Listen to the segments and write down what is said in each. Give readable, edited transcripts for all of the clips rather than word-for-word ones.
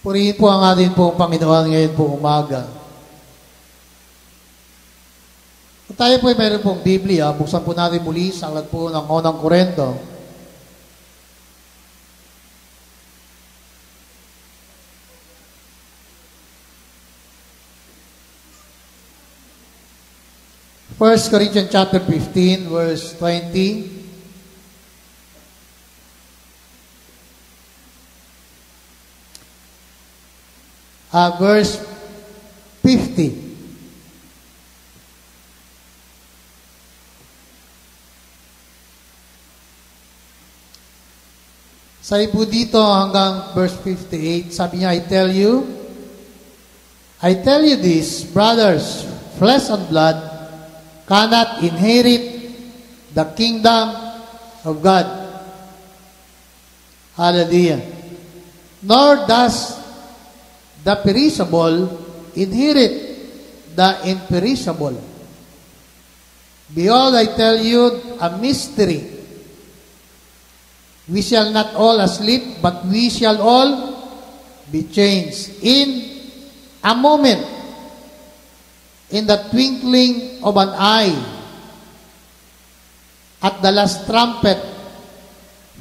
Purihin po ang ating pong Panginoon ngayon po umaga. Kung tayo po ay mayroon pong Biblia, buksan po natin muli sa aklat po ng unang Korinto. First Corinthians chapter 15, verse 20. Verse 50. Sabi po dito hanggang verse 58, sabi niya, I tell you this, brothers, flesh and blood cannot inherit the kingdom of God. Hallelujah. Nor does the perishable inherit the imperishable. Behold, I tell you a mystery. We shall not all sleep, but we shall all be changed in a moment, in the twinkling of an eye, at the last trumpet,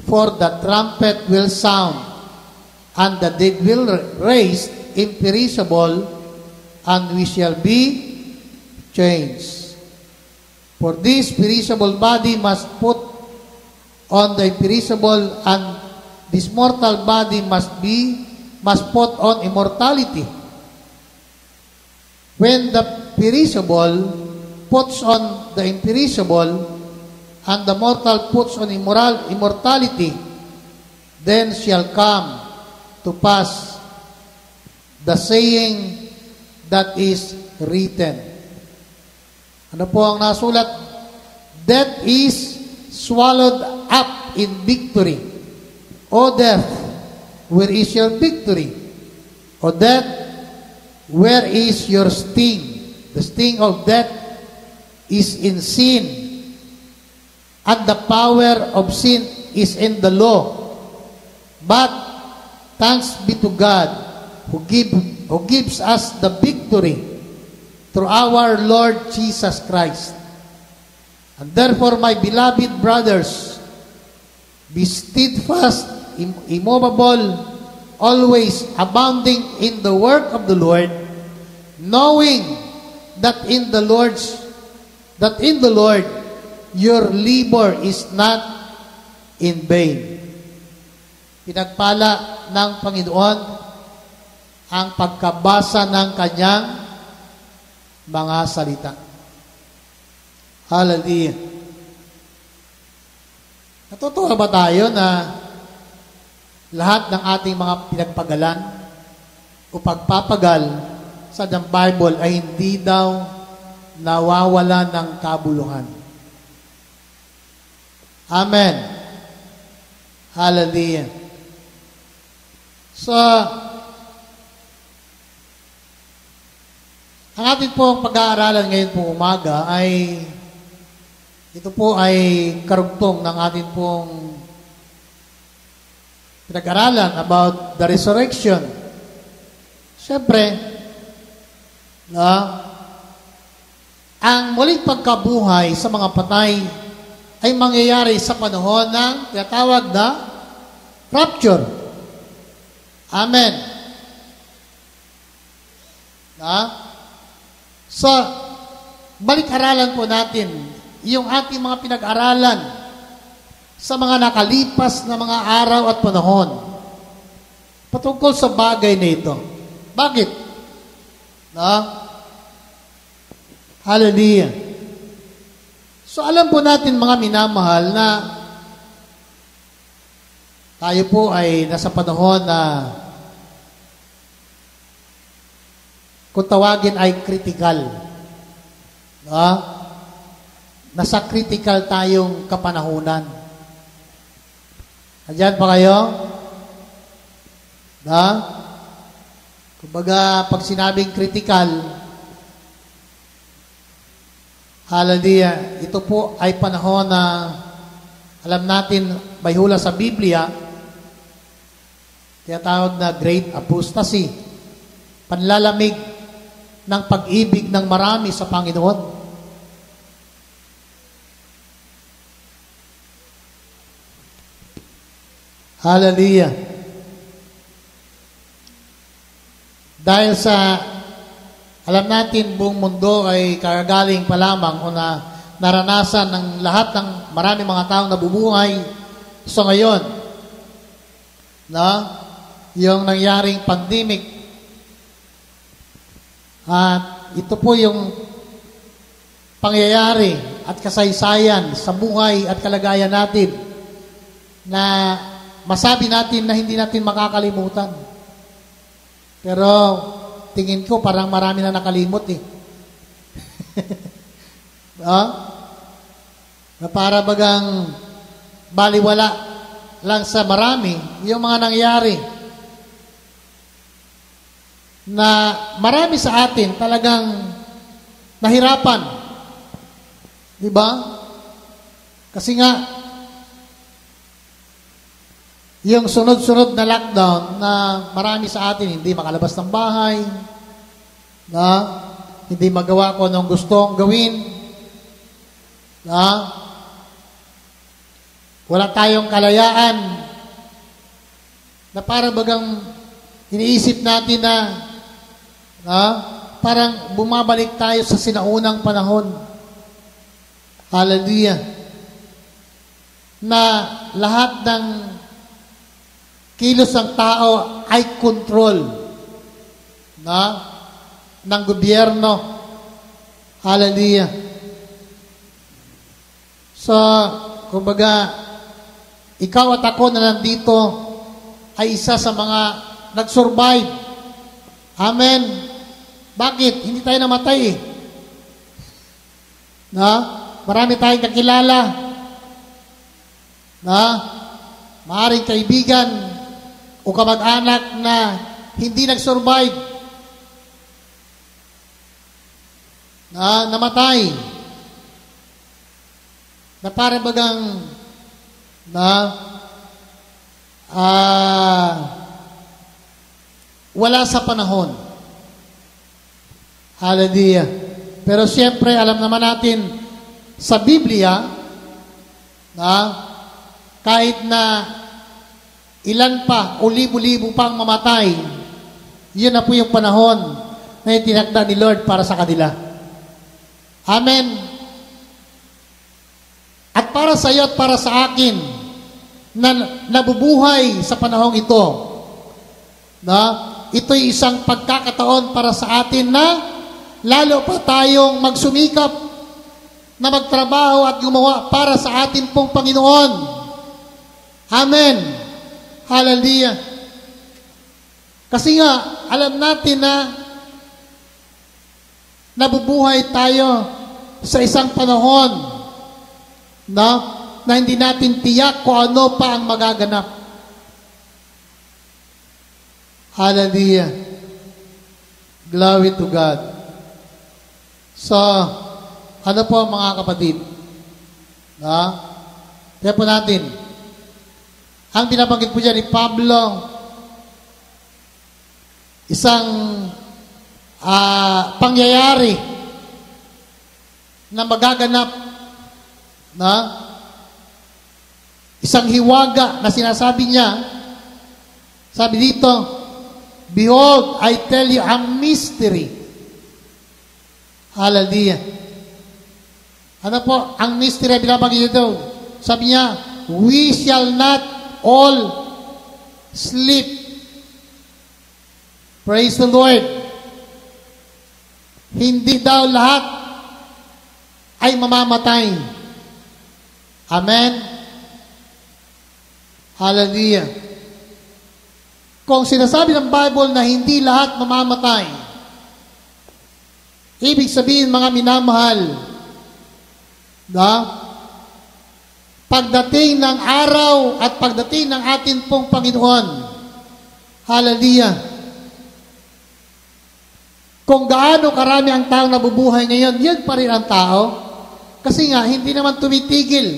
for the trumpet will sound, and the dead will raise imperishable, and we shall be changed. For this perishable body must put on the imperishable, and this mortal body must put on immortality. When the perishable puts on the imperishable, and the mortal puts on immortality, then shall come to pass the saying that is written. Ano po ang nasulat? Death is swallowed up in victory. O death, where is your victory? O death, where is your sting? The sting of death is in sin, and the power of sin is in the law. But thanks be to God who gives us the victory through our Lord Jesus Christ. And therefore, my beloved brothers, be steadfast, immovable, always abounding in the work of the Lord, knowing that in the Lord your labor is not in vain. Pinagpala ng Panginoon ang pagkabasa ng kanyang mga salita. Hallelujah. Natutuwa ba tayo na lahat ng ating mga pinagpagalan o pagpapagal sa Bible ay hindi daw nawawala ng kabuluhan? Amen. Hallelujah. So, ang ating pong pag-aaralan ngayon po umaga ay ito po ay karugtong ng ating pong pinag-aralan about the resurrection. Siyempre, ang muling pagkabuhay sa mga patay ay mangyayari sa panahon ng tinatawag na rapture. Amen. So, balik-aralan po natin yung ating mga pinag-aralan sa mga nakalipas na mga araw at panahon patungkol sa bagay na ito. Bakit? Hallelujah. So, alam po natin mga minamahal na tayo po ay nasa panahon na kung tawagin ay critical. Nasa critical tayong kapanahunan. Andiyan pa kayo? Kumbaga, pag sinabing critical, hallelujah, ito po ay panahon na alam natin, may hula sa Biblia, Kaya tawag na great apostasy. Panlalamig ng pag-ibig ng marami sa Panginoon. Hallelujah. Dahil sa, alam natin, buong mundo ay kagaling pa lamang o na naranasan ng lahat ng maraming mga taong nabubuhay. So ngayon, yung nangyaring pandemic, at ito po yung pangyayari at kasaysayan sa buhay at kalagayan natin na masabi natin na hindi natin makakalimutan. Pero tingin ko parang marami na nakalimot eh. Na para bagang baliwala lang sa marami yung mga nangyari na marami sa atin talagang nahirapan. Di ba? Kasi nga yung sunod-sunod na lockdown na marami sa atin hindi makalabas ng bahay, na hindi magawa ko anong gustong gawin, na wala tayong kalayaan, na parang bagang iniisip natin na parang bumabalik tayo sa sinaunang panahon. Hallelujah. Na lahat ng kilos ng tao ay control ng gobyerno. Hallelujah. So, kumbaga, ikaw at ako na nandito ay isa sa mga nag-survive. Amen. Bakit? Hindi tayo namatay eh. Marami tayong kakilala maaring kaibigan o kamag-anak na hindi nag-survive, namatay, na parang bagang wala sa panahon. Hallelujah. Pero siyempre, alam naman natin sa Biblia kahit na ilan pa o libo-libo pang mamatay, yun na po yung panahon na itinakda ni Lord para sa kanila. Amen. At para sa iyo at para sa akin na nabubuhay sa panahong ito, ito'y isang pagkakataon para sa atin na lalo pa tayong magsumikap na magtrabaho at gumawa para sa atin pong Panginoon. Amen. Hallelujah. Kasi nga, alam natin na nabubuhay tayo sa isang panahon na hindi natin tiyak kung ano pa ang magaganap. Hallelujah. Glory to God. So, ano po mga kapatid? Kaya po natin, ang binabanggit po dyan ni Pablo, isang pangyayari na magaganap na isang hiwaga na sinasabi niya, sabi dito, behold, I tell you a mystery. Hallelujah. Ano po ang mystery na binabanggit dito? Sabi niya, we shall not all sleep. Praise the Lord. Hindi daw lahat ay mamamatay. Amen. Hallelujah. Kung sinasabi ng Bible na hindi lahat mamamatay, ibig sabihin mga minamahal, pagdating ng araw at pagdating ng atin pong Panginoon, hallelujah, kung gaano karami ang taong nabubuhay ngayon, yan pa rin ang tao. Kasi nga, hindi naman tumitigil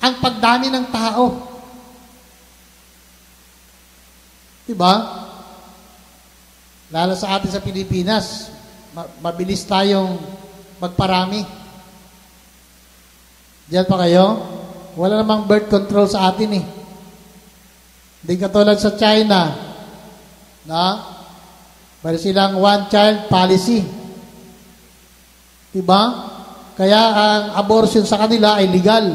ang pagdami ng tao. Diba? Lalo sa atin sa Pilipinas, mabilis tayong magparami. Diyan pa kayo? Wala namang birth control sa atin eh. Hindi katulad sa China, na bali silang one-child policy. Diba? Kaya ang abortion sa kanila ay legal.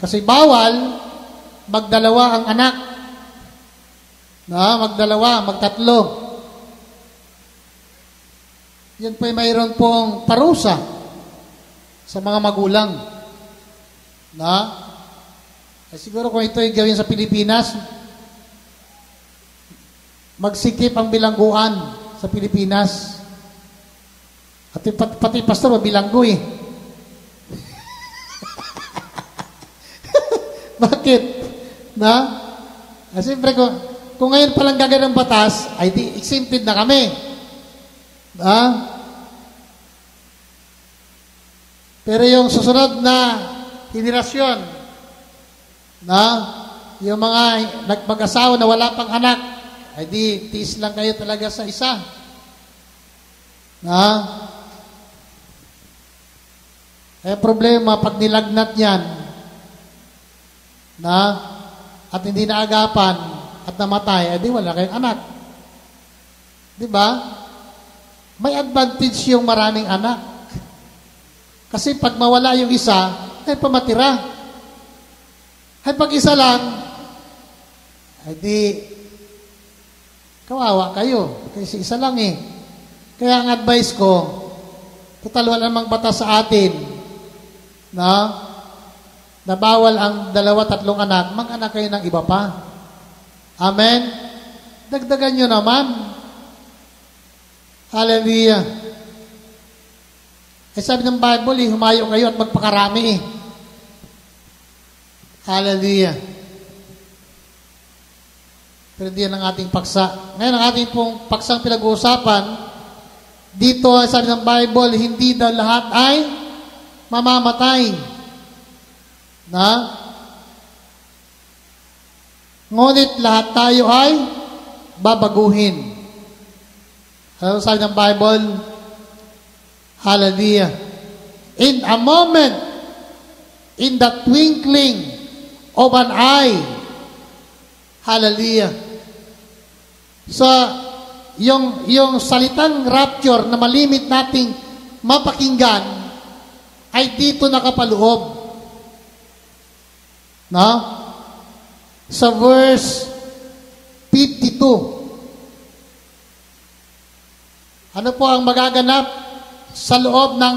Kasi bawal magdalawa ang anak. Magdalawa, magtatlo. Yan po ay mayroon pong parusa sa mga magulang. Siguro kung ito ay gawin sa Pilipinas, magsikip ang bilangguan sa Pilipinas. At pati pastor, bilanggo eh. Bakit? Siyempre, kung ngayon palang gagawin ng batas, ay di exempted na kami. Pero yung susunod na henerasyon, yung mga nagpag-asawa na wala pang anak, ay di tiis lang kayo talaga sa isa. Problema pag nilagnat yan, at hindi naagapan at namatay, ay di wala kayong anak. Diba? May advantage yung maraming anak. Kasi pag mawala yung isa, ay pamatira. Ay pag isa lang, ay di kawawa kayo. Kasi isa lang eh. Kaya ang advice ko, total wala namang batas sa atin na bawal ang 2-3 anak, mag-anak kayo ng iba pa. Amen? Dagdagan nyo naman. Hallelujah. Sabi ng Bible, humayo kayo at magpakarami Hallelujah. Pero hindi yan ang ating paksa. Ngayon, ang ating pong paksang pinag-uusapan, dito, sabi ng Bible, hindi daw lahat ay mamamatay. Ngunit lahat tayo ay babaguhin. Ano sabi ng Bible? Hallelujah. In a moment, in the twinkling of an eye. Hallelujah. So, yung salitang rapture na malimit nating mapakinggan ay dito nakapaloob. Sa verse 52. Ano po ang magaganap sa loob ng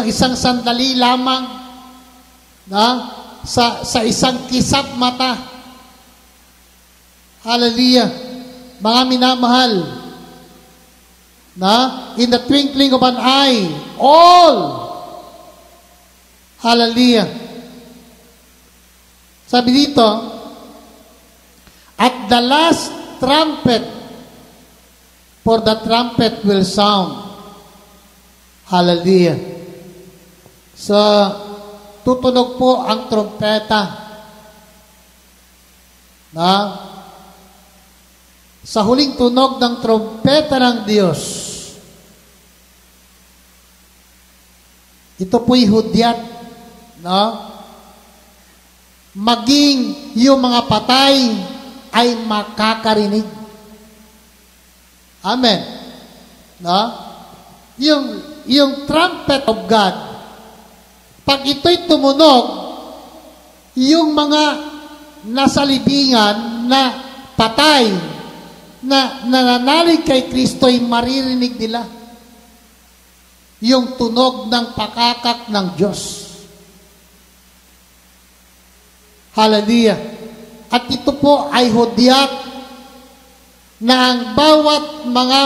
isang sandali lamang sa isang kisap mata. Hallelujah. Mga minamahal, in the twinkling of an eye, all. Hallelujah. Sabi dito, at the last trumpet, for the trumpet will sound. Hallelujah. So, tutunog po ang trompeta. Sa huling tunog ng trompeta ng Diyos, ito po'y hudyat, maging yung mga patay ay makakarinig. Amen. Yung trumpet of God, pag ito'y tumunog, yung mga nasa libingan na patay, na nananalig kay Kristo ay maririnig nila yung tunog ng pakakak ng Diyos. Hallelujah. At ito po ay hudyat na ang bawat mga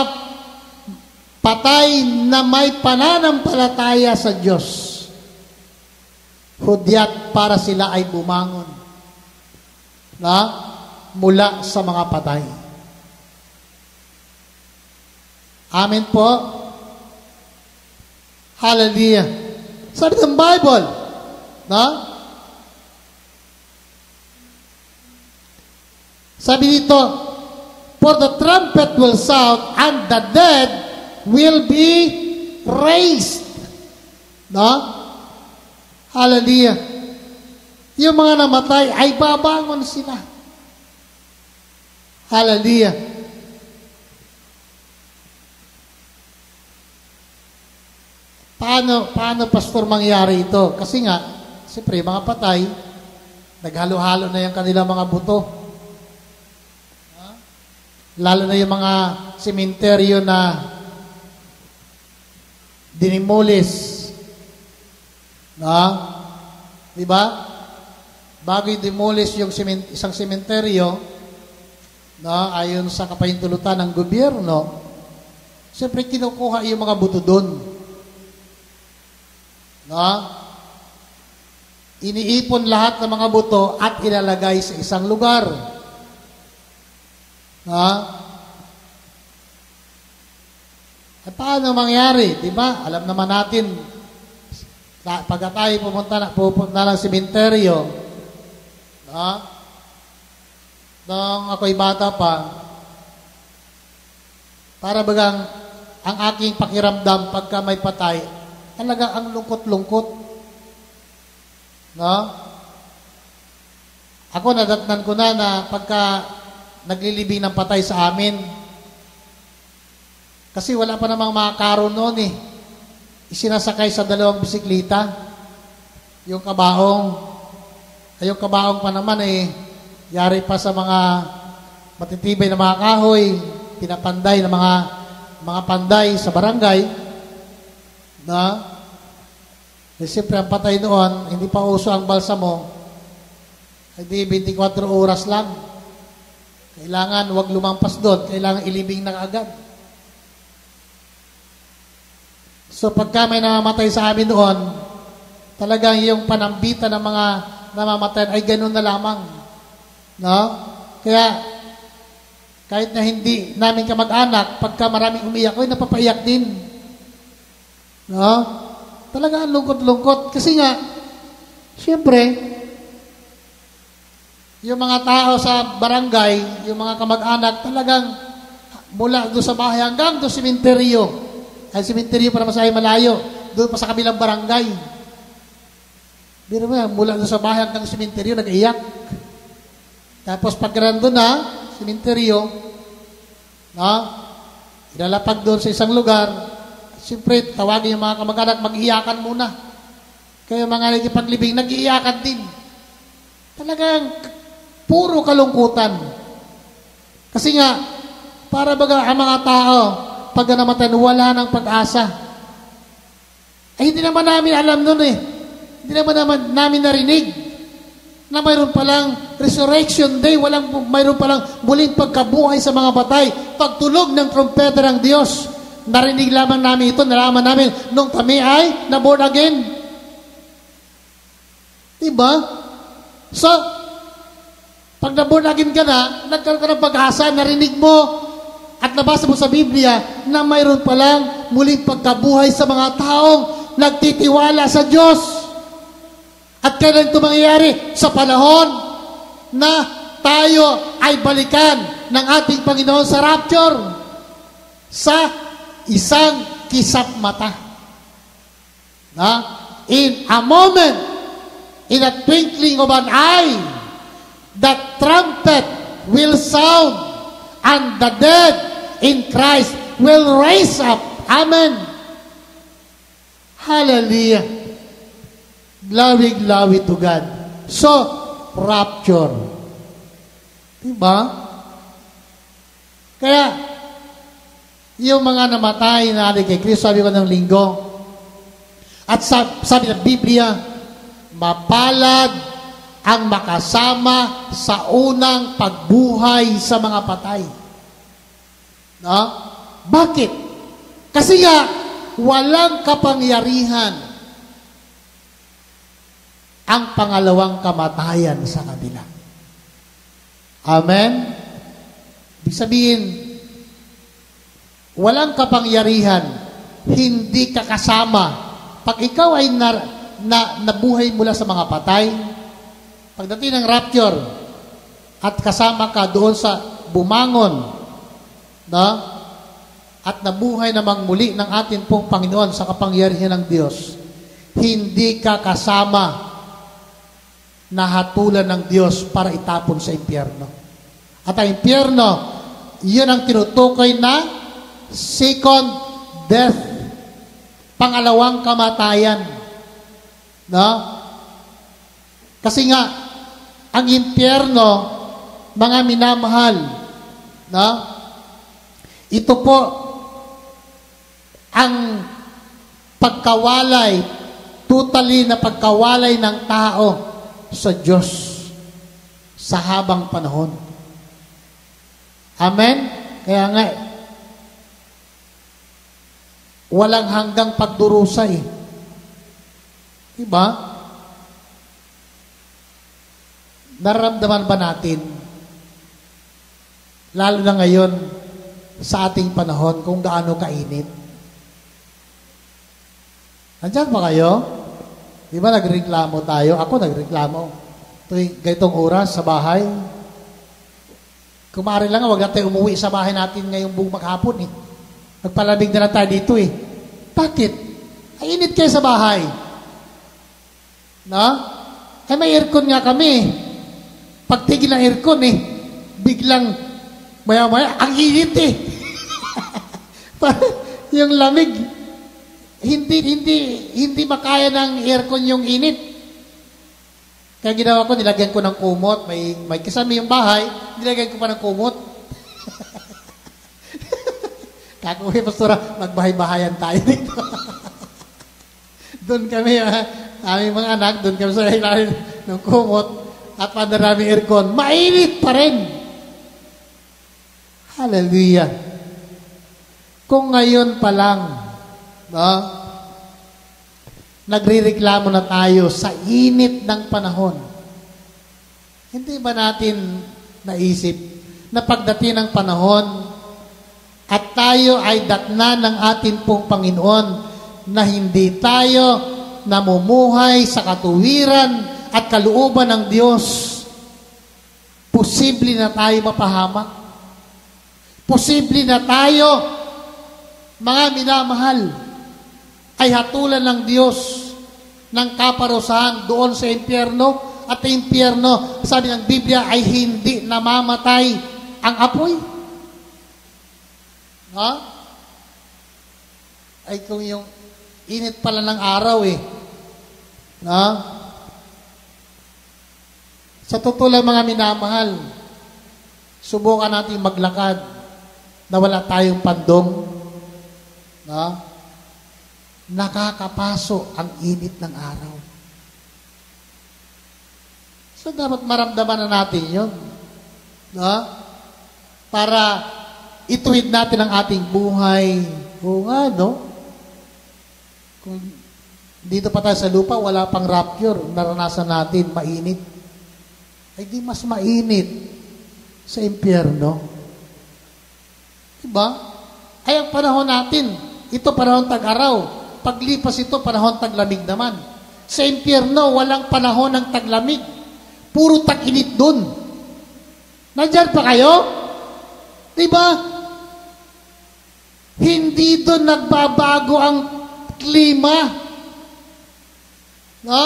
patay na may pananampalataya sa Diyos, hudyat para sila ay bumangon mula sa mga patay. Amen po. Hallelujah. Sabi ng Bible, no? Sabi dito, for the trumpet will sound and the dead will be raised. No? Hallelujah. Yung mga namatay ay babangon sila. Hallelujah. Paano pastor mangyari ito? Kasi nga, siyempre, mga patay, naghalo-halo na yung kanilang mga buto. Lalo na yung mga sementeryo na dinimulis. No? Diba? Bago i-demolish yung isang sementeryo, no, ayon sa kapahintulutan ng gobyerno, siyempre kinukuha yung mga buto doon. No? Iniipon lahat ng mga buto at ilalagay sa isang lugar. No? At paano mangyari? Diba? Alam naman natin, pagka tayo pupunta ng sementeryo, no? Nung ako'y bata pa, para bagang ang aking pakiramdam pagka may patay, talaga ang lungkot-lungkot. No? Ako nadatnan ko na pagka naglilibing ng patay sa amin, kasi wala pa namang mga karo noon eh. Isinasakay sa 2 bisikleta, yung kabaong. Ay, yung kabaong pa naman eh, yari pa sa mga matitibay na mga kahoy, pinapanday ng mga panday sa barangay, na siyempre ang patay noon, hindi pa uso ang balsamo, hindi 24 oras lang. Kailangan wag lumampas doon, kailangan ilibing na agad. So pagka may namamatay sa amin doon, talagang yung panambitan ng mga namamatay ay ganun na lamang. No? Kaya, kahit na hindi namin kamag-anak, pagka maraming umiyak, ay napapaiyak din. No? Talaga ang lungkot-lungkot. Kasi nga, siyempre, yung mga tao sa barangay, yung mga kamag-anak, talagang mula doon sa bahay hanggang doon sementeryo. Ay, sementeryo para masahay malayo. Doon pa sa kabilang barangay. Biro mo yan, mula doon sa bahay hanggang sementeryo, nag-iyak. Tapos pag nandun na, sementeryo, no, ilalapag doon sa isang lugar, siyempre, tawagin yung mga kamag-anak, mag-iyakan muna. Kaya mga nagipaglibing, nag-iyakan din. Talagang, puro kalungkutan. Kasi nga, para baga ang mga tao, pag namatan, wala ng pag-asa. Ay, hindi naman namin alam nun eh. Hindi naman namin narinig na mayroon palang resurrection day, mayroon palang muling pagkabuhay sa mga patay, pagtulog ng trumpeta ng Diyos. Narinig lamang namin ito, nalaman namin nung kami ay na-born again. Diba? So, pag na-born again ka na, nagkaroon ka ng pag-asa, narinig mo, at nabasa mo sa Biblia na mayroon palang muling pagkabuhay sa mga taong nagtitiwala sa Diyos. At kailan ito mangyayari? Sa panahon na tayo ay balikan ng ating Panginoon sa rapture. Sa isang kisap mata. Na? In a moment, in a twinkling of an eye, the trumpet will sound and the dead in Christ will raise up. Amen. Hallelujah. Glory, glory to God. So, rapture. Diba? Kaya, yung mga namatay na kay Kristo, sabi ko ng linggo, at sabi ng Biblia, mapalad ang makasama sa unang pagbuhay sa mga patay. No? Bakit? Kasi nga, walang kapangyarihan ang pangalawang kamatayan sa kanila. Amen? Ibig sabihin, walang kapangyarihan, hindi ka kasama pag ikaw ay nabuhay mula sa mga patay, pagdating ng rapture, at kasama ka doon sa bumangon, no? At nabuhay namang muli ng atin pong Panginoon sa kapangyarihan ng Diyos, hindi ka kasama na hatulan ng Diyos para itapon sa impyerno. At ang impyerno, yun ang tinutukoy na second death, pangalawang kamatayan. No? Kasi nga, ang impyerno, mga minamahal, no? Ito po ang pagkawalay, totally na pagkawalay ng tao sa Diyos sa habang panahon. Amen? Kaya nga, walang hanggang pagdurusa eh. Diba? Nararamdaman ba natin, lalo na ngayon, sa ating panahon, kung gaano kainit? Nandiyan ba kayo? Di ba nagreklamo tayo? Ako nagreklamo. Tuwing ganitong oras sa bahay. Kumari lang, wag natin umuwi sa bahay natin ngayong buong maghapon eh. Nagpalamig na lang tayo dito eh. Bakit? Ay init kayo sa bahay. No? Ay may aircon nga kami. Pagtigil ng aircon eh, biglang maya-maya, ang init eh. Yung lamig, hindi makaya ng aircon yung init. Kaya ginawa ko, nilagyan ko ng kumot. May kasama yung bahay, nilagyan ko pa ng kumot. Kakuwi, pastora, magbahay-bahayan tayo dito. Doon kami, aming mga anak, doon kami sa ilalim ng kumot at pandaraming aircon. Mainit pa rin. Hallelujah. Kung ngayon pa lang, no, nagrereklamo na tayo sa init ng panahon, hindi ba natin naisip na pagdating ng panahon at tayo ay datna ng atin pong Panginoon na hindi tayo namumuhay sa katuwiran at kalooban ng Diyos, posible na tayo mapahamak. Posible na tayo, mga minamahal, ay hatulan ng Diyos ng kaparusahan doon sa impyerno, at ang impyerno, sabi ng Biblia, ay hindi namamatay ang apoy. Ha? Ay kung yung init pala ng araw eh. Ha? Sa totoo lang mga minamahal, subukan natin maglakad na wala tayong pandong. No? Nakakapaso ang init ng araw. So, dapat maramdaman na natin yun. No? Para ituwid natin ang ating buhay. O nga, no? Kung dito pa tayo sa lupa, wala pang rapture, naranasan natin, mainit. Ay di mas mainit sa impyerno. Diba? Ay ang panahon natin, ito panahon tag-araw. Paglipas ito, panahon taglamig naman. Sa impyerno, walang panahon ng taglamig. Puro tag-init dun. Nandyan pa kayo? Diba? Hindi dun nagbabago ang klima. No?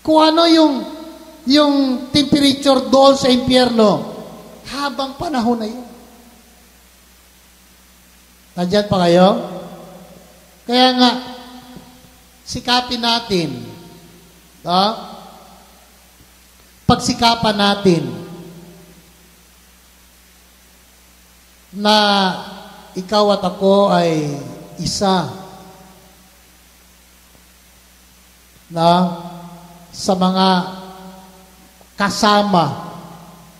Kung ano yung temperature doon sa impyerno, habang panahon na yun. Nandyan pa kayo? Kaya nga, sikapin natin. No? Pagsikapan natin na ikaw at ako ay isa na sa mga kasama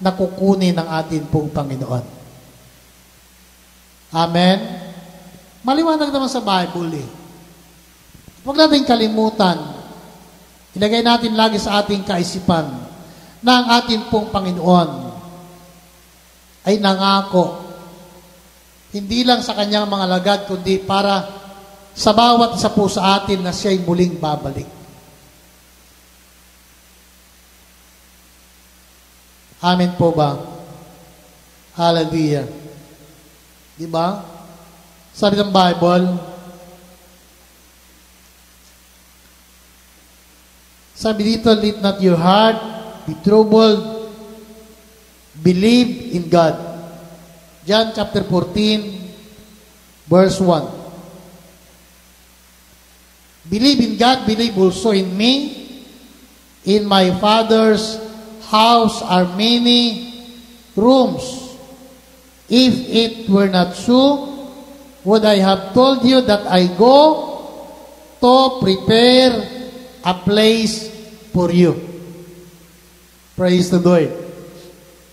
na kukunin ng atin pong Panginoon. Amen? Maliwanag naman sa Bible eh. Huwag natin kalimutan, ilagay natin lagi sa ating kaisipan na ang atin pong Panginoon ay nangako Hindi lang sa kanyang mga alagad, kundi para sa bawat isa po sa atin na siya'y muling babalik. Amen po ba? Hallelujah. Di ba? Sabi ng Bible, sabi dito, let not your heart be troubled, believe in God. John chapter 14, verse 1. Believe in God, believe also in me. In my Father's house are many rooms. If it were not so, would I have told you that I go to prepare a place for you? Praise the Lord.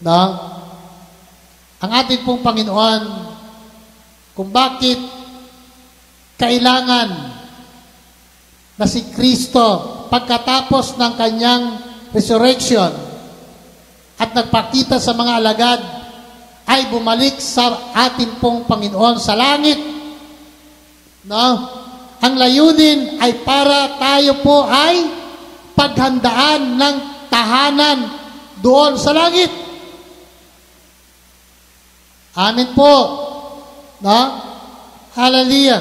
No? Ang ating pong Panginoon, kung bakit kailangan na si Kristo pagkatapos ng kanyang resurrection at nagpakita sa mga alagad ay bumalik sa ating pong Panginoon sa langit. No? Ang layunin ay para tayo po ay paghandaan ng tahanan doon sa langit. Amen po. No? Hallelujah.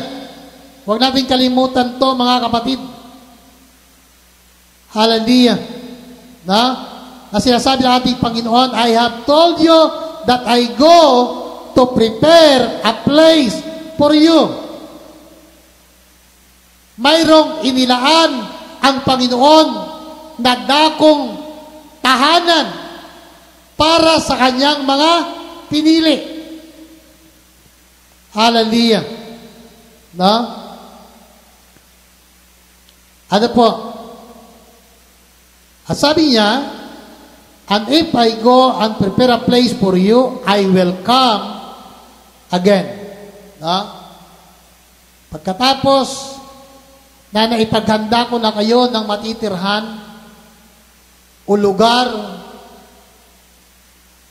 Huwag natin kalimutan to, mga kapatid. Hallelujah. Na? Na sinasabi ng ating Panginoon, I have told you that I go to prepare a place for you. Mayroong inilaan ang Panginoon na dakong tahanan para sa kanyang mga pinili. Hallelujah. Na? Ano po? At sabi niya, and if I go and prepare a place for you, I will come again. No? Pagkatapos na naipaghanda ko na kayo ng matitirhan o lugar,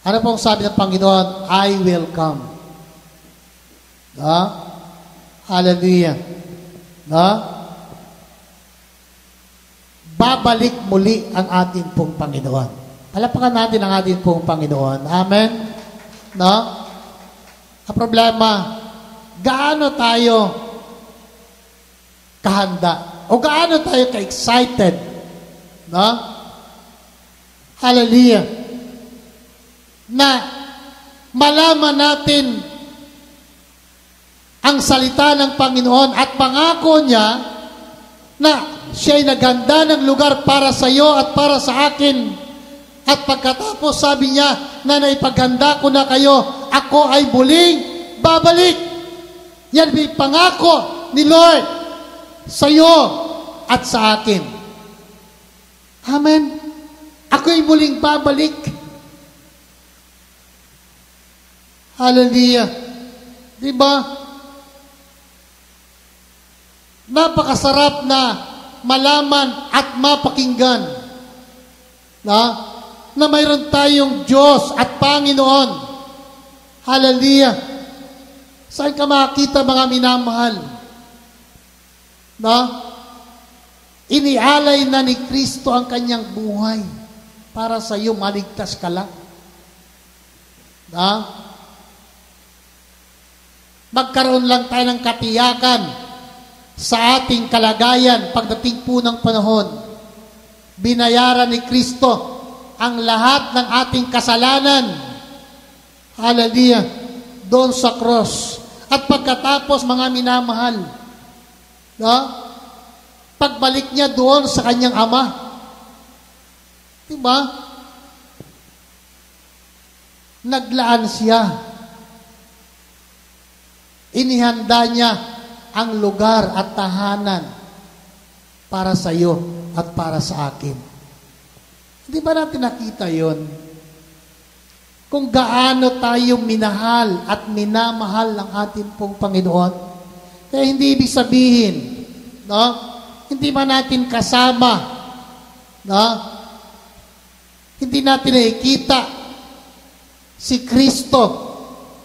ano pong sabi ng Panginoon? I will come. No? Hallelujah. No? Babalik muli ang ating pong Panginoon. Palapakan natin ang ating pong Panginoon. Amen? No? Ang problema, gaano tayo kahanda? O gaano tayo ka-excited? No? Hallelujah. Na malaman natin ang salita ng Panginoon at pangako niya na siya'y naghanda ng lugar para sa iyo at para sa akin. At pagkatapos sabi niya na naipaghanda ko na kayo, ako ay muling babalik. Yan may pangako ni Lord sa iyo at sa akin. Amen. Ako ay muling babalik. Hallelujah. Diba? Napakasarap na malaman at mapakinggan na mayroon tayong Diyos at Panginoon. Hallelujah. Saan ka makakita, mga minamahal? Inialay na ni Kristo ang kanyang buhay para sa iyo, maligtas ka lang. Magkaroon lang tayo ng katiyakan sa ating kalagayan pagdating po ng panahon. Binayaran ni Kristo ang lahat ng ating kasalanan. Hallelujah. Doon sa cross. At pagkatapos, mga minamahal, pagbalik niya doon sa kanyang Ama. Diba? Naglaan siya. Inihanda niya ang lugar at tahanan para sa iyo at para sa akin. Hindi ba natin nakita yon? Kung gaano tayo minahal at minamahal ng ating pong Panginoon. Kaya hindi ibig sabihin, hindi ba natin kasama, hindi natin nakikita si Kristo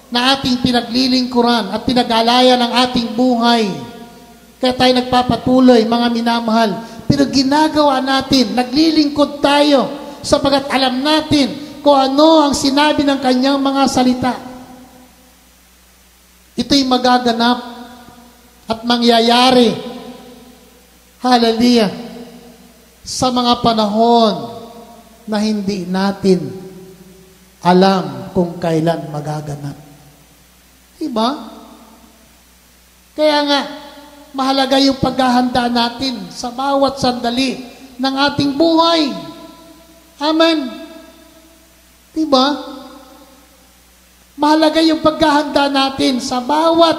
na ating pinaglilingkuran at pinag-alayan ng ating buhay. Kaya tayo nagpapatuloy, mga minamahal. Pero ginagawa natin, naglilingkod tayo sapagat alam natin kung ano ang sinabi ng kanyang mga salita. Ito'y magaganap at mangyayari. Hallelujah. Sa mga panahon na hindi natin alam kung kailan magaganap. Diba? Kaya nga, mahalaga yung paghahanda natin sa bawat sandali ng ating buhay. Amen. Diba? Mahalaga yung paghahanda natin sa bawat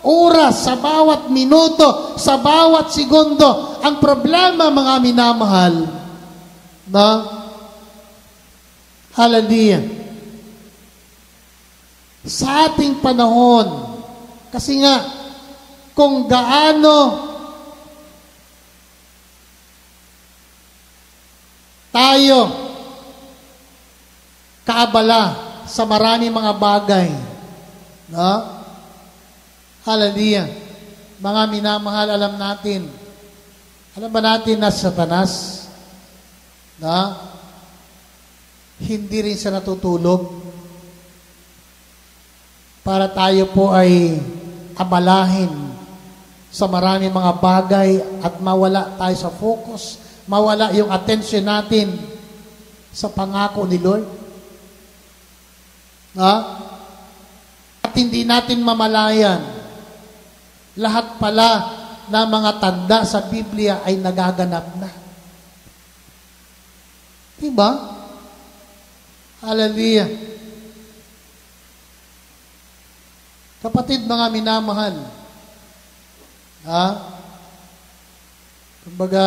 oras, sa bawat minuto, sa bawat segundo. Ang problema, mga minamahal, na hallelujah, sa ating panahon, kasi nga, kung gaano tayo kaabala sa marami mga bagay, no? Hallelujah. Mga minamahal, alam ba natin na Satanas, no? Hindi rin siya natutulog para tayo po ay abalahin sa maraming mga bagay at mawala tayo sa focus, mawala yung attention natin sa pangako ni Lord. At hindi natin mamalayan, lahat pala na mga tanda sa Biblia ay nagaganap na. Diba? Hallelujah. Kapatid, mga minamahal, kumbaga,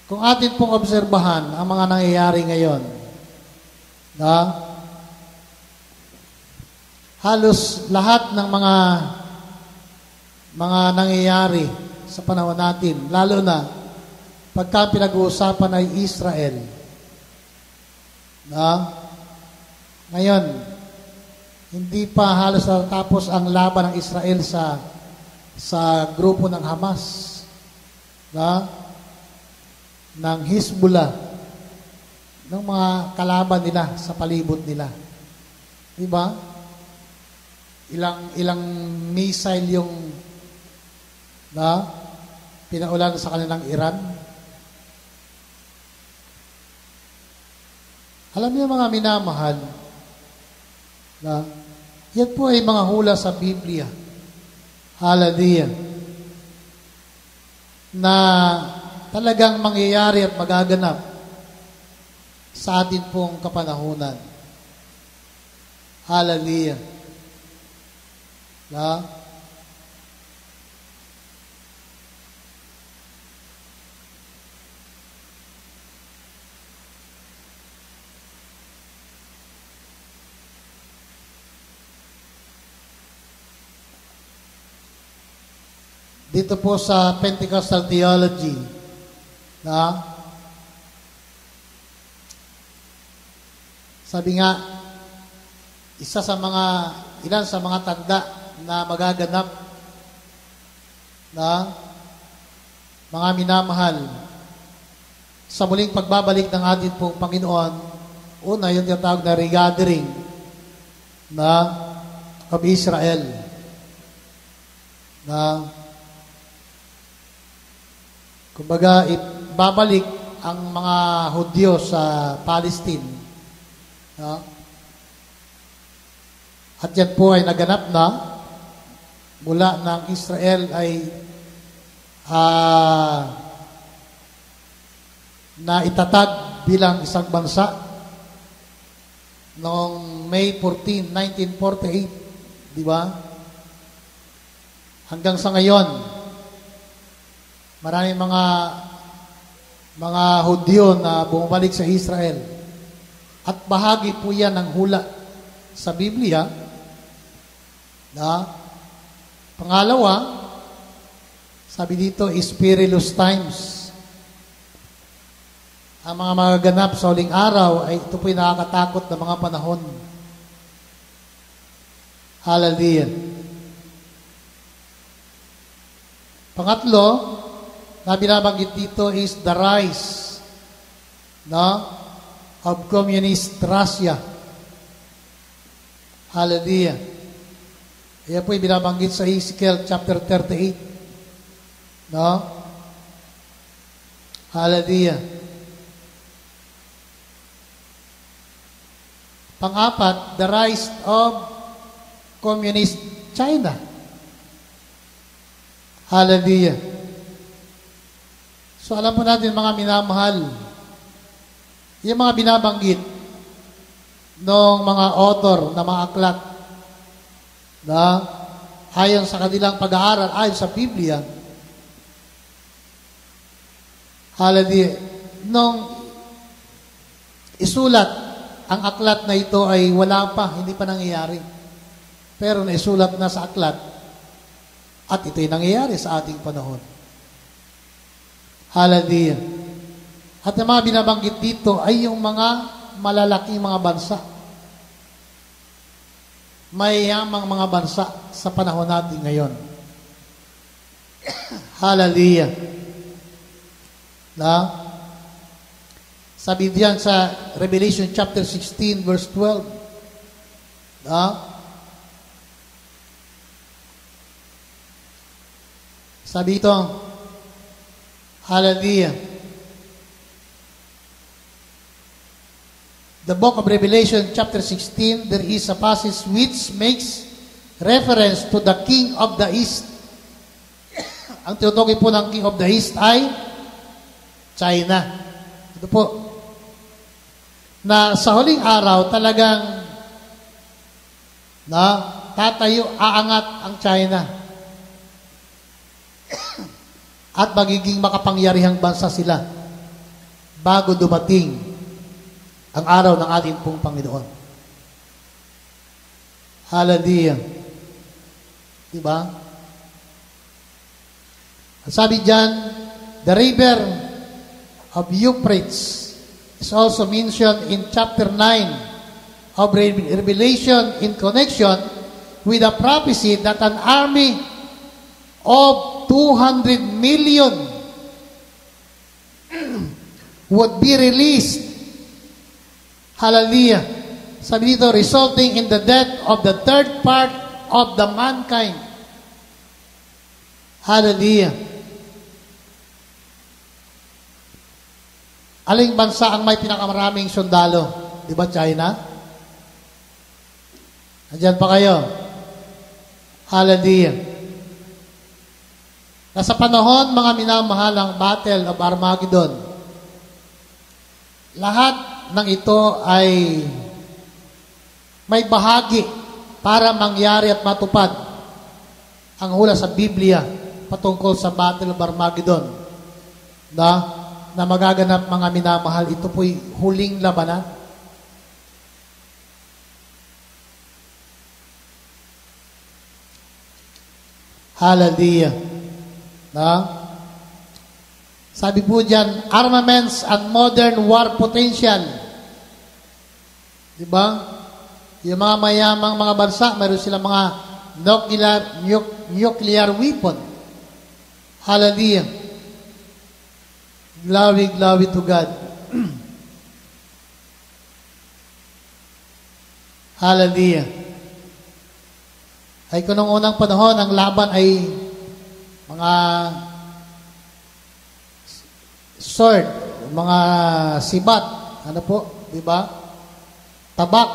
kung atin pong obserbahan ang mga nangyayari ngayon, halos lahat ng mga nangyayari sa panahon natin, lalo na pagka pinag-uusapan ay Israel. Ngayon, hindi pa halos natapos ang laban ng Israel sa grupo ng Hamas, ng Hezbollah, ng mga kalaban nila sa palibot nila. Diba? Ilang missile yung pinaulan sa kanilang Iran. Alam niyo, mga minamahal, yan po ay mga hula sa Biblia. Hallelujah. Na talagang mangyayari at magaganap sa atin pong kapanahunan. Hallelujah. Dito po sa Pentecostal Theology, sabi nga, ilan sa mga tanda na magaganap mga minamahal sa muling pagbabalik ng ating pong Panginoon. Una, yung tinatawag na regathering of Israel. Kumbaga, babalik ang mga Hudyo sa Palestine. At yan po ay naganap na mula ng Israel ay na itatag bilang isang bansa noong May 14, 1948. Di ba? Hanggang sa ngayon, maraming mga Hudyo na bumabalik sa Israel. At bahagi po yan ng hula sa Biblia. Pangalawa, sabi dito, is perilous times. Ang mga magaganap sa huling araw ay ito po'y nakakatakot na mga panahon. Hallelujah. Pangatlo, na binabanggit dito is the rise, no, of communist Russia. Hallelujah. Ayan po yung binabanggit sa Ezekiel chapter 38. No? Hallelujah. Pang-apat, the rise of communist China. Hallelujah. So alam po natin mga minamahal, yung mga binabanggit ng mga author na mga aklat na ayon sa kanilang pag-aaral, ayon sa Biblia, hallelujah, nung isulat ang aklat na ito ay wala pa, hindi pa nangyayari. Pero naisulat na sa aklat at ito'y nangyayari sa ating panahon. Hallelujah. At ang mga binabanggit dito ay yung mga malalaking mga bansa. Mayamang mga bansa sa panahon natin ngayon. Hallelujah. Na? Sabi diyan sa Revelation chapter 16 verse 12. Na? Sabi ito, hallelujah. The book of Revelation chapter 16, there is a passage which makes reference to the King of the East. Ang tinutukoy po ng King of the East ay China. Ito po. Na sa huling araw talagang tatayo, aangat ang China. At magiging makapangyarihang bansa sila bago dumating ang araw ng ating pong Panginoon. Hallelujah. Diba? Sabi diyan, the river of Euphrates is also mentioned in chapter 9 of Revelation in connection with the prophecy that an army of 200 million would be released. Hallelujah. Sabi dito, resulting in the death of the third part of the mankind. Hallelujah. Aling bansa ang may pinakamaraming sundalo? Di ba China? Andiyan pa kayo. Hallelujah. Nasa panahon, mga minamahalang Battle of Armageddon, lahat ng ito ay may bahagi para mangyari at matupad ang hula sa Biblia patungkol sa Battle of Armageddon na magaganap, mga minamahal. Ito po'y huling labanan. Hallelujah. Sabi po dyan, armaments and modern war potential. Diba? Yung mga mayamang mga bansa, mayroon silang mga nuclear weapon. Hallelujah. Glory, glory to God. Hallelujah. Ay kung nung unang panahon, ang laban ay mga sword, mga sibat, ano po, di ba? Tabak.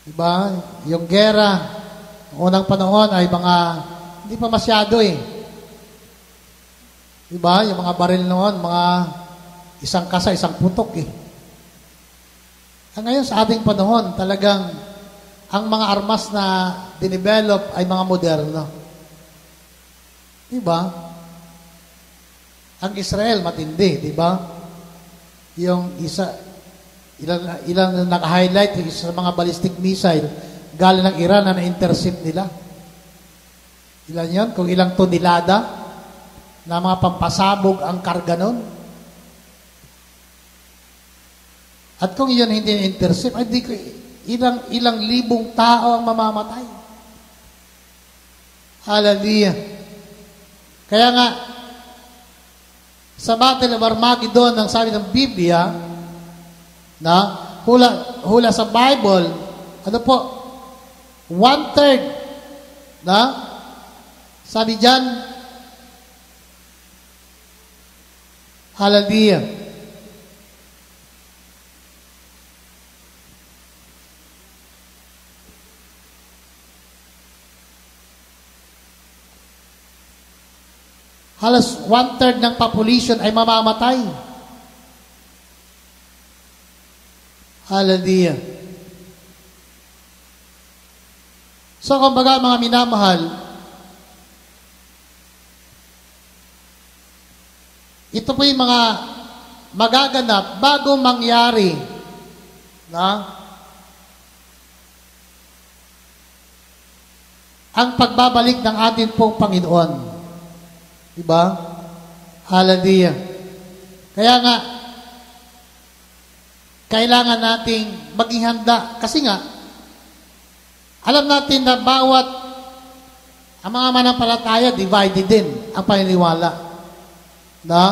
Di ba? Yung gera, unang panahon ay mga, hindi pa masyado eh. Di ba? Yung mga baril noon, mga isang kasa, isang putok eh. Ngayon sa ating panahon, talagang ang mga armas na dinevelop ay mga moderno. Di ba? Ang Israel matindi, di ba? Yung ilang naka-highlight yung isa sa mga ballistic missile galing ng Iran na na-intercept nila. Ilan yun? Kung ilang tonelada na mga pampasabog ang karga nun. At kung yun hindi na-intercept, ay Ilang libong tao ang mamamatay. Hallelujah. Kaya nga, sa Battle of Armageddon, ang sabi ng Biblia, na hula sa Bible, ano po, 1/3, na, sabi dyan, hallelujah. Halos 1/3 ng population ay mamamatay. Hallelujah. So, kumbaga mga minamahal, ito po yung mga magaganap bago mangyari na ang pagbabalik ng ating pong Panginoon. Diba? Hallelujah. Kaya nga, kailangan nating maging handa. Kasi nga, alam natin na bawat ang mga manampalataya, divided din ang paniniwala. Na?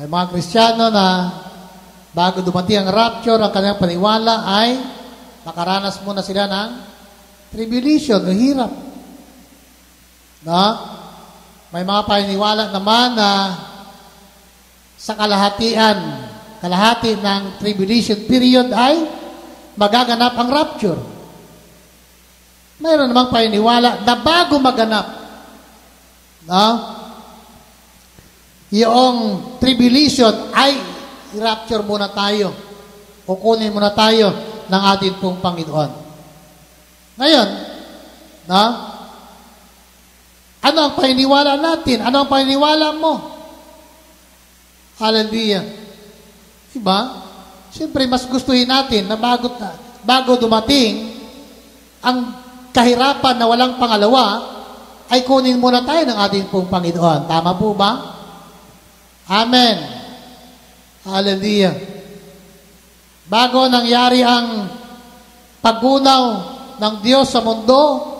May mga Kristiyano na bago dumating ang rapture, ang kanilang paniniwala ay makaranas muna sila ng tribulation, o hirap. Na? May mga paniniwala naman na sa kalahati ng tribulation period ay magaganap ang rapture. Mayroon namang paniniwala na bago maganap, yung tribulation ay i-rapture muna tayo, kukunin muna tayo ng ating pong Panginoon. Ngayon, ano ang paniniwala natin? Ano ang paniniwala mo? Hallelujah. Diba? Siyempre, mas gustuhin natin na bago dumating ang kahirapan na walang pangalawa, ay kunin muna tayo ng ating pong Panginoon. Tama po ba? Amen. Hallelujah. Bago nangyari ang paggunaw ng Diyos sa mundo,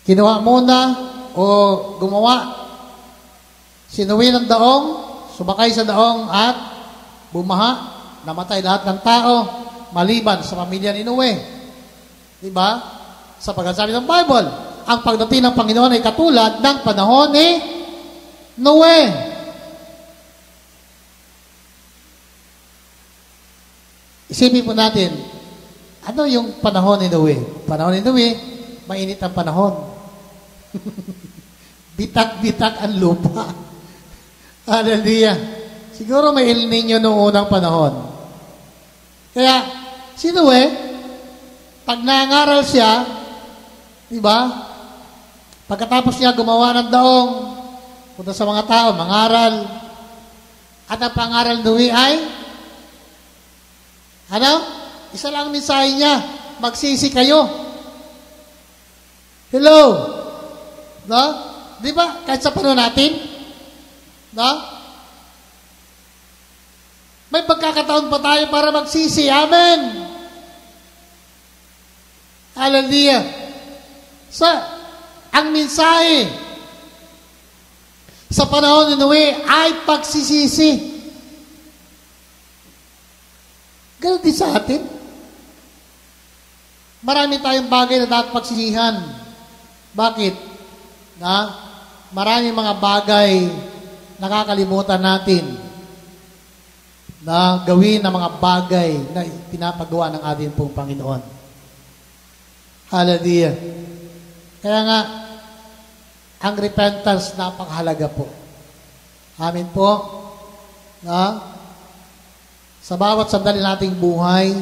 kinuha muna o gumawa, sinuwi ng daong, sumakay sa daong at bumaha, namatay lahat ng tao, maliban sa pamilya ni Noe. Diba? Sa pagkasabi ng Bible, ang pagdating ng Panginoon ay katulad ng panahon ni Noe. Isipin po natin, ano yung panahon ni Noe? Panahon ni Noe, mainit ang panahon. Bitak-bitak ang lupa. Hallelujah. Siguro may El Nino noong unang panahon. Kaya, si Noe, pag nangaral siya, diba? Pagkatapos niya gumawa ng daong, punta sa mga tao, mangaral. At ang pangaral Noe ay, isa lang ang mensahe niya, magsisi kayo. Hello? No? Di ba? Kahit sa panahon natin, no? May pagkakataon pa tayo para magsisi. Amen. Hallelujah. So, ang mensahe sa panahon ni Noe ay pagsisisi. Ganun din sa atin. Marami tayong bagay na dapat pagsisihan. Bakit? Maraming mga bagay nakakalimutan natin na gawin ng mga bagay na pinapagawa ng ating pong Panginoon. Hallelujah. Kaya nga, ang repentance napakahalaga po. Amin po. Sa bawat sandali nating buhay,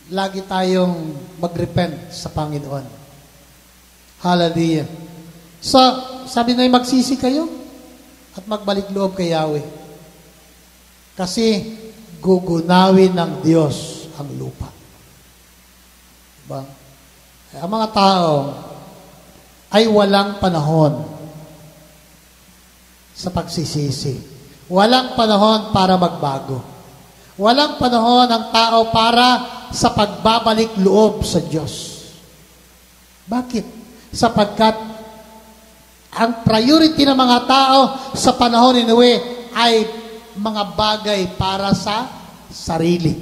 lagi tayong mag-repent sa Panginoon. Hallelujah. So, sabi na magsisi kayo at magbalik loob kay Yahweh. Kasi gugunawin ng Diyos ang lupa. Diba? Ang mga tao ay walang panahon sa pagsisisi. Walang panahon para magbago. Walang panahon ang tao para sa pagbabalik loob sa Diyos. Bakit? Sapagkat ang priority ng mga tao sa panahon ni Noe ay mga bagay para sa sarili.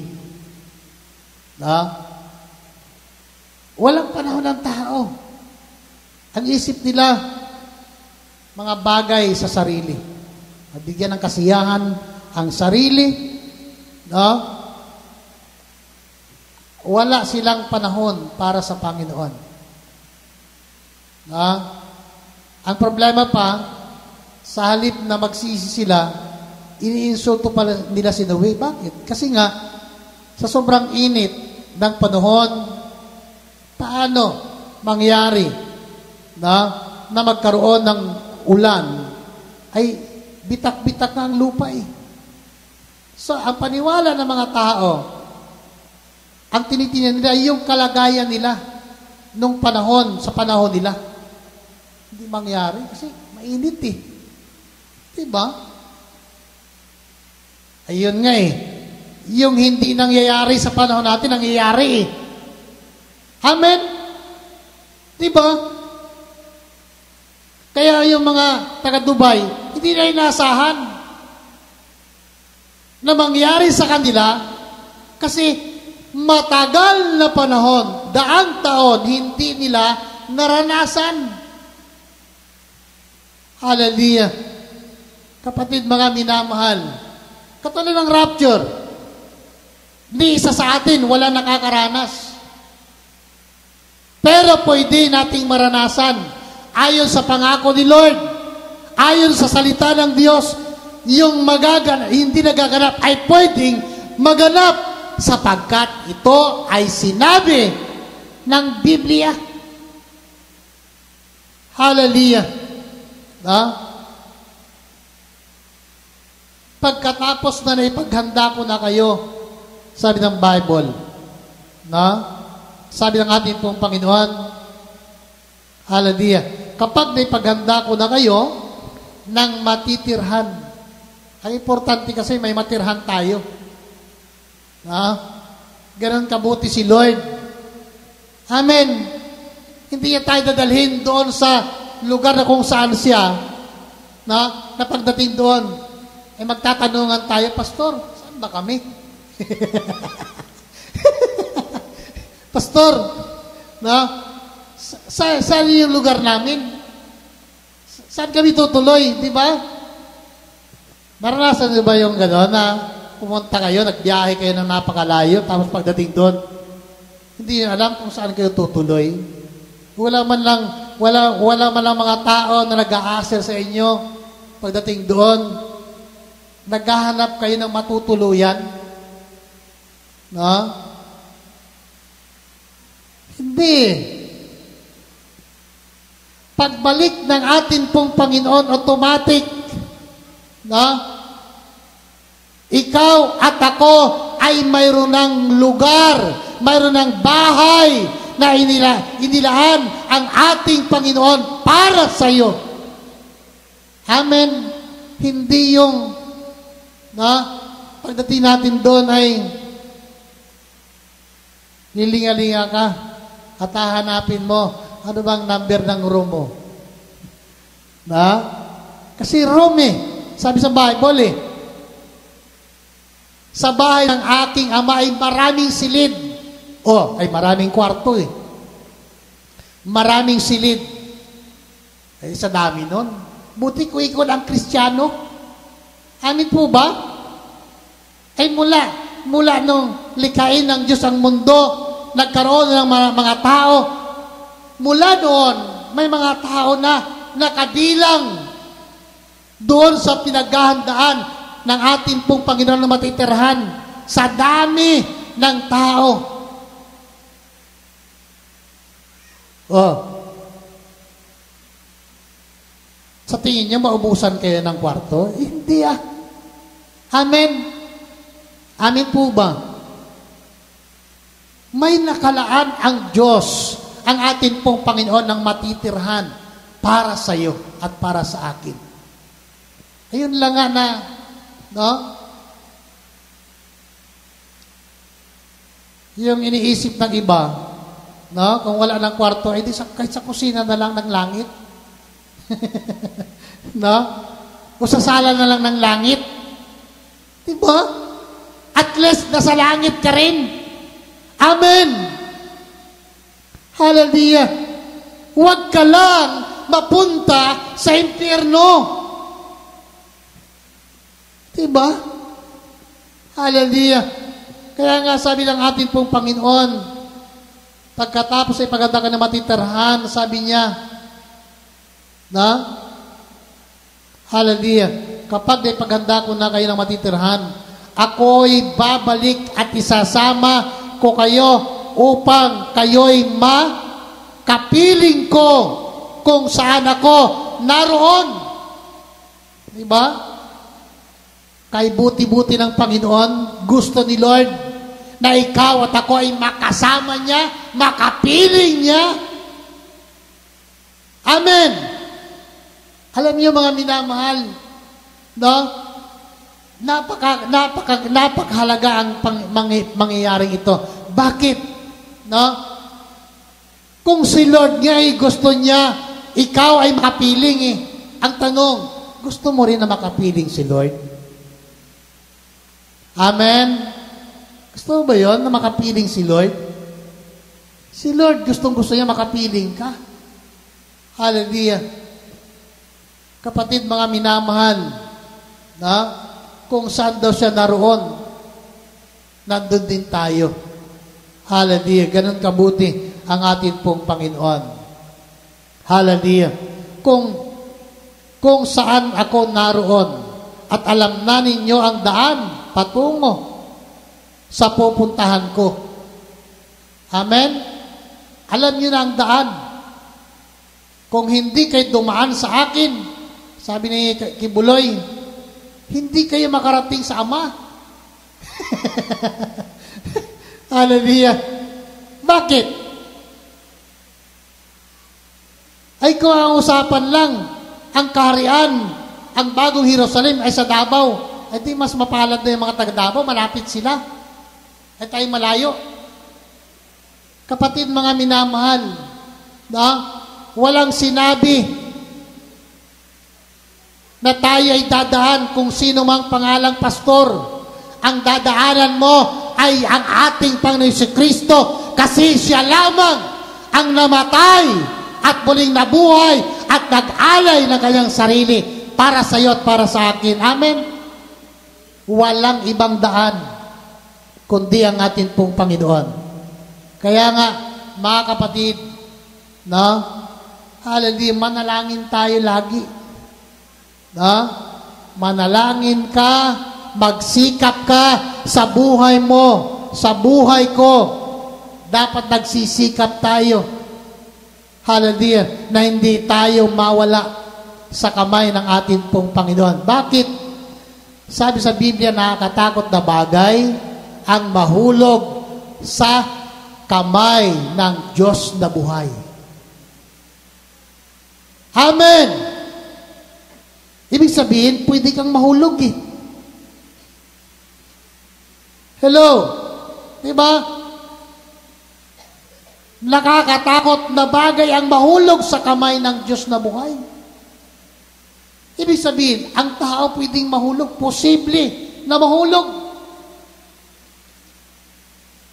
Walang panahon ng tao. Ang isip nila, mga bagay sa sarili. Bigyan ng kasiyahan ang sarili. Wala silang panahon para sa Panginoon. Ang problema pa, sa halip na magsisi sila, iniinsulto pa nila si Noe. Bakit? Kasi nga, sa sobrang init ng panahon, paano mangyari na magkaroon ng ulan ay bitak-bitak na ang lupa eh. So, ang paniwala ng mga tao, ang tinitingnan nila ay yung kalagayan nila nung panahon, sa panahon nila. Hindi mangyari kasi mainit eh. Diba? Ayun nga eh. Yung hindi nangyayari sa panahon natin, nangyayari eh. Amen? Diba? Kaya yung mga taga-Dubai, hindi na inasahan na mangyari sa kanila kasi matagal na panahon, daang taon, hindi nila naranasan. Hallelujah. Kapatid, mga minamahal, katulad ng rapture, ni isa sa atin, wala nakakaranas. Pero pwede nating maranasan ayon sa pangako ni Lord, ayon sa salita ng Diyos, yung hindi nagaganap ay pwedeng maganap sapagkat ito ay sinabi ng Biblia. Hallelujah. Pagkatapos na naipaghanda ko na kayo, sabi ng Bible, sabi ng ating pong Panginoon, hallelujah, kapag naipaghanda ko na kayo ng matitirhan. Ang importante kasi may matirhan tayo. Ganon kabuti si Lord. Amen. Hindi niya tayo dadalhin doon sa lugar na kung saan siya, na pagdating doon, magtatanungan tayo, Pastor, saan ba kami? Pastor, saan yung lugar namin? Saan kami tutuloy? Di ba? Naranasan niyo ba yung gano'n na pumunta kayo, nagbiyahe kayo ng napakalayo, tapos pagdating doon, hindi niyo alam kung saan kayo tutuloy? Wala man lang mga tao na nag-aasir sa inyo pagdating doon. Naghahanap kayo ng matutuluyan. Hindi. Pagbalik ng atin pong Panginoon, automatic, ikaw at ako ay mayroon ng lugar, mayroon ng bahay na inilaan ang ating Panginoon para sa iyo. Amen. Hindi yung pagdating natin doon ay lilinga-linga ka at hahanapin mo ano bang number ng room mo. Kasi room sabi sa Bible sa bahay ng aking ama ay maraming silid. Ay maraming kwarto Maraming silid. Ay sa dami nun. Buti ko ikaw ang Kristiyano. Amin po ba? Ay mula nung likhain ng Diyos ang mundo, nagkaroon ng mga tao. Mula noon, may mga tao na nakabilang doon sa pinaghahandaan ng ating pong Panginoon na matitirhan sa dami ng tao. Sa tingin niyo, maubusan kayo ng kwarto? Hindi Amen. Amen po ba? May nakalaan ang Diyos, ang ating pong Panginoon ng matitirhan para sa iyo at para sa akin. Ayun lang nga na, no? Yung iniisip ng iba, no? Kung wala ng kwarto, ay kahit sa kusina na lang ng langit. No? O sa sala na lang ng langit. Diba? At least nasa langit ka rin. Amen. Hallelujah. Huwag ka lang mapunta sa impyerno. Diba? Hallelujah. Kaya nga sabi ng ating pong Panginoon, pagkatapos ay paganda ka na matitirhan, sabi niya, na, hallelujah, kapag ay paghanda ko na kayo ng matitirhan, ako'y babalik at isasama ko kayo upang kayo'y makapiling ko kung saan ako naroon. Diba? Kay buti-buti ng Panginoon, gusto ni Lord na ikaw at ako ay makasama niya, makapiling niya. Amen. Alam niyo mga minamahal, no? Napakahalaga ang mangyayaring ito. Bakit? No? Kung si Lord nga ay gusto niya, ikaw ay makapiling eh. Ang tanong, gusto mo rin na makapiling si Lord? Amen? Gusto mo ba yun na makapiling si Lord? Si Lord gusto niya makapiling ka. Hallelujah. Kapatid, mga minamahal, na kung saan daw siya naroon, nandun din tayo. Hallelujah. Ganun kabuti ang ating pong Panginoon. Hallelujah. Kung saan ako naroon at alam na ninyo ang daan patungo sa pupuntahan ko. Amen? Alam niyo na ang daan. Kung hindi kayo dumaan sa akin, sabi ni Kibuloy, hindi kayo makarating sa Ama. Hallelujah. Bakit? Ay kung ang usapan lang, ang kaharian, ang bagong Jerusalem ay sa Davao, ay di mas mapalad na yung mga taga Davao, malapit sila. Ay tayo malayo. Kapatid, mga minamahal, na walang sinabi na tayo ay dadaan kung sino mang pangalang pastor. Ang dadaanan mo ay ang ating Panginoon Kristo kasi siya lamang ang namatay at muling nabuhay at nag-alay ng kanyang sarili para sa iyo at para sa akin. Amen? Walang ibang daan kundi ang ating pong Panginoon. Kaya nga, mga kapatid, no? Hallelujah, manalangin tayo lagi. Manalangin ka, magsikap ka sa buhay mo, sa buhay ko. Dapat nagsisikap tayo. Hallelujah, na hindi tayo mawala sa kamay ng ating pong Panginoon. Bakit? Sabi sa Biblia, nakakatakot na bagay ang mahulog sa kamay ng Diyos na buhay. Amen! Ibig sabihin, pwede kang mahulog eh. Hello? Diba? Nakakatakot na bagay ang mahulog sa kamay ng Diyos na buhay. Ibig sabihin, ang tao pwedeng mahulog. Posible na mahulog.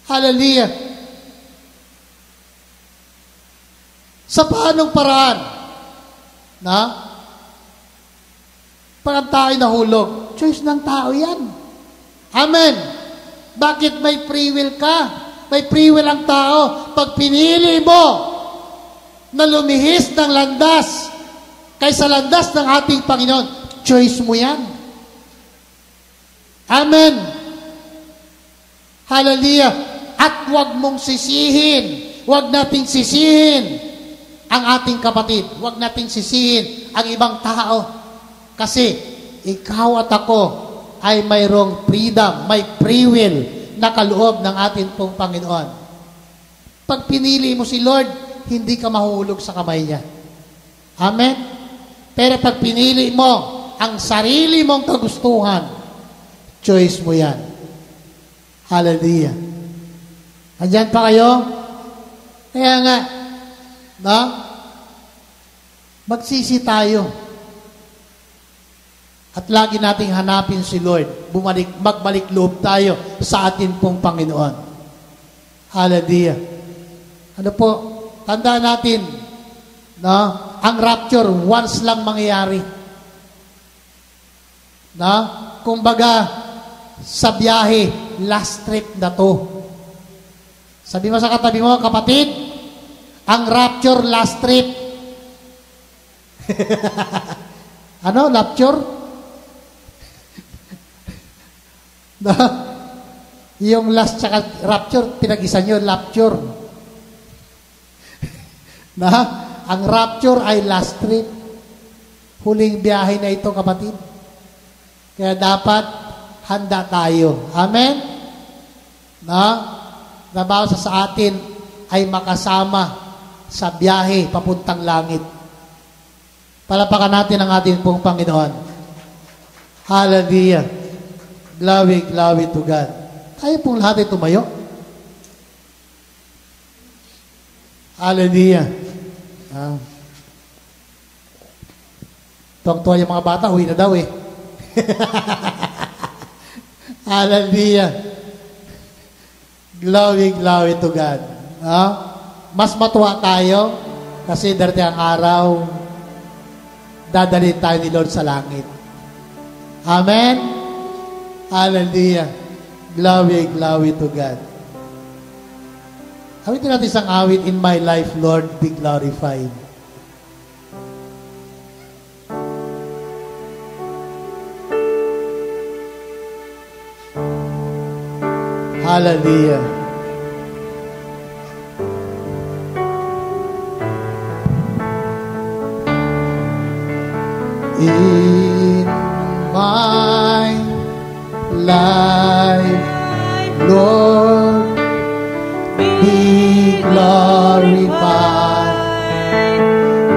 Hallelujah. Sa paanong paraan? Na? Pag ang tao'y nahulog, choice ng tao yan. Amen. Bakit may free will ka? May free will ang tao. Pag pinili mo na lumihis ng landas kaysa landas ng ating Panginoon, choice mo yan. Amen. Hallelujah. At huwag mong sisihin. Huwag nating sisihin ang ating kapatid. Huwag nating sisihin ang ibang tao. Kasi ikaw at ako ay mayroong freedom, may free will na kaloob ng ating pong Panginoon. Pag pinili mo si Lord, hindi ka mahulog sa kamay niya. Amen? Pero pag pinili mo ang sarili mong kagustuhan, choice mo yan. Hallelujah. Andyan pa kayo? Kaya nga, no? Magsisi tayo. At lagi nating hanapin si Lord. Magbalik loob tayo sa atin pong Panginoon. Hallelujah. Ano po? Tandaan natin, no? Ang rapture, once lang mangyayari. No? Kumbaga, sa biyahe, last trip na to. Sabi mo sa katabi mo, kapatid, ang rapture, last trip. Ano? Rapture? No? Yung last tsaka rapture, pinag-isa nyo, rapture. Na? Ang rapture ay last trip. Huling biyahe na ito, kapatid. Kaya dapat handa tayo. Amen? Na? Na bawat sa atin ay makasama sa biyahe papuntang langit. Palapakan natin ang ating pong Panginoon. Hallelujah. Glory, glory to God. Tayo pong lahat ay tumayo. Hallelujah. Tuwang-tuwa yung mga bata, uwi na daw eh. Hallelujah. Glory, glory to God. Mas matuwa tayo kasi darating ang araw, dadalhin tayo ni Lord sa langit. Amen? Hallelujah. Glory, glory to God. Awitin natin isang awit, In my life, Lord, be glorified. Hallelujah. In my life, Lord, be glorified,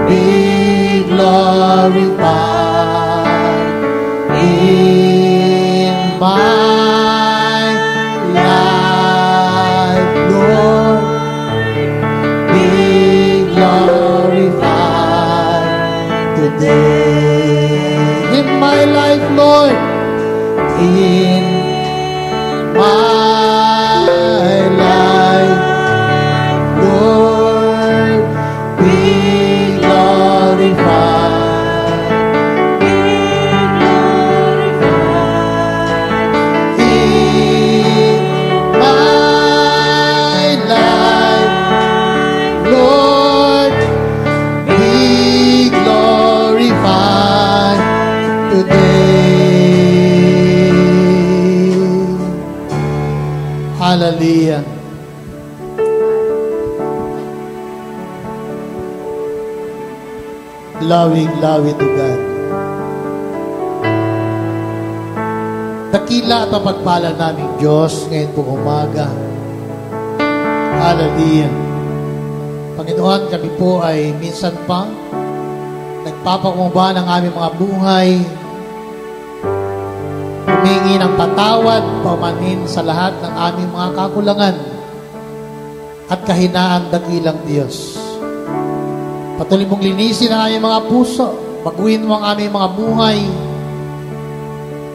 be glorified in my life, Lord, be glorified today. In my life, Lord, in my life, Lord, be glorified. In my life, Lord, be glorified today. Hallelujah. Glory, glory to God. Dakila at mapagpala naming Diyos ngayon po umaga. Hallelujah. Panginoon, kami po ay minsan pa nagpapakumbaba ng aming mga buhay, humingi ng patawad, paumanhin sa lahat ng aming mga kakulangan at kahinaan, dakilang Diyos. Patuloy mong linisin ang aming mga puso, baguhin mo ang aming mga buhay.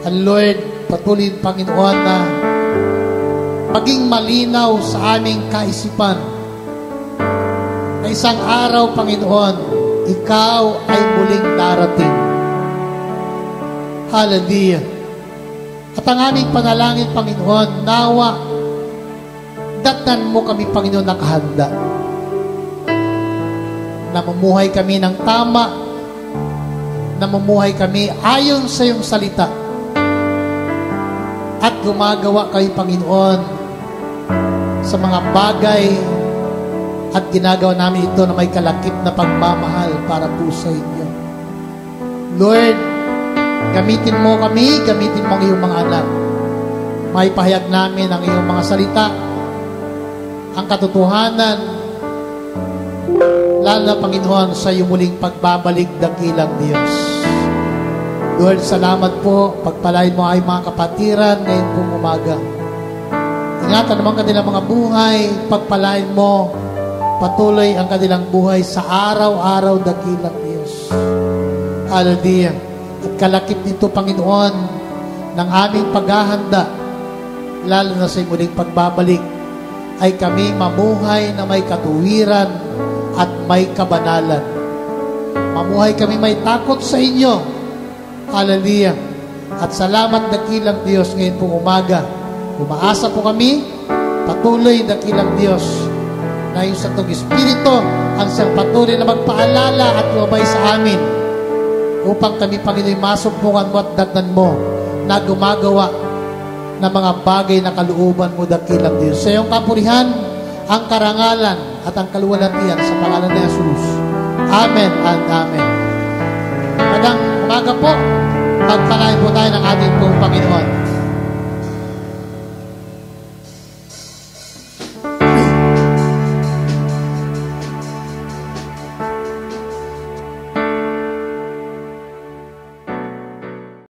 And Lord, patuloy, Panginoon, na maging malinaw sa aming kaisipan na isang araw, Panginoon, Ikaw ay muling darating. Hallelujah. At ang aming panalangin, Panginoon, nawa, datnan mo kami, Panginoon, nakahanda. Namumuhay kami ng tama, namumuhay kami ayon sa iyong salita, at gumagawa kayo, Panginoon, sa mga bagay at ginagawa namin ito na may kalakip na pagmamahal para po sa inyo. Lord, gamitin mo kami, gamitin mo ang iyong mga anak. May pahayag namin ang iyong mga salita, ang katotohanan, lalo na, Panginoon, sa iyong muling pagbabalik, dakilang Diyos. Lord, salamat po. Pagpalain mo ay mga kapatiran ngayon pong umaga. Ingatan naman kanilang mga buhay. Pagpalain mo patuloy ang kanilang buhay sa araw-araw dakilang Diyos. Hallelujah. At kalakip nito, Panginoon, ng aming paghahanda, lalo na sa muling pagbabalik, ay kami mamuhay na may katuwiran at may kabanalan. Mamuhay kami may takot sa inyo. Hallelujah. At salamat dakilang Diyos ngayon pong umaga. Umaasa po kami, patuloy dakilang Diyos, na yung Santong Espiritu ang siyang patuloy na magpaalala at lumabay sa amin upang kami, Panginoon, masumpungan mo at datnan mo na gumagawa ng mga bagay na kalooban mo dakilang Diyos. Sa iyong kapurihan, ang karangalan at ang kaluwalhatian sa pangalan ni Jesus. Amen and Amen. Magandang umaga po. Pagpalain po tayo ng ating pong Panginoon.